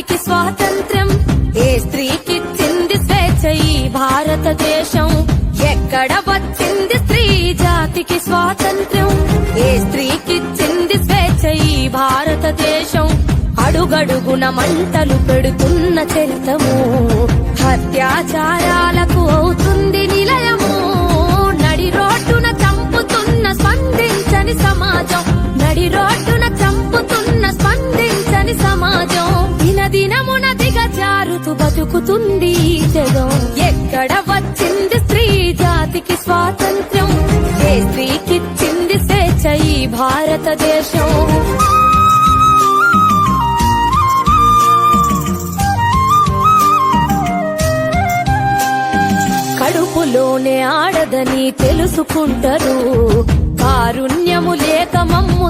జాతికి స్వాతంత్ర్యం, ఏ స్త్రీకిచ్చింది స్వేచ్ఛ ఈ భారతదేశం. ఎక్కడ వచ్చింది స్త్రీ జాతికి స్వాతంత్ర్యం, ఏ స్త్రీకిచ్చింది స్వేచ్ఛ ఈ భారతదేశం. అడుగడుగున మంటలు పెడుతున్న చరితము, హత్యాచారాలకు అవుతుంది నిలయము. నడి రోడ్డున చంపుతున్న స్పందించని సమాజం, నడి రోడ్డున చంపుతున్న స్పందించని సమాజం. దినదినమున దిగజారుతూ బతుకుతుంది ఈ జగం. ఎక్కడ వచ్చింది స్త్రీ జాతికి స్వాతంత్ర్యం, ఏ స్త్రీకిచ్చింది స్వేచ్ఛ ఈ భారతదేశం. కడుపులోనే ఆడదని తెలుసుకుంటారు, కారుణ్యము లేక మమ్ము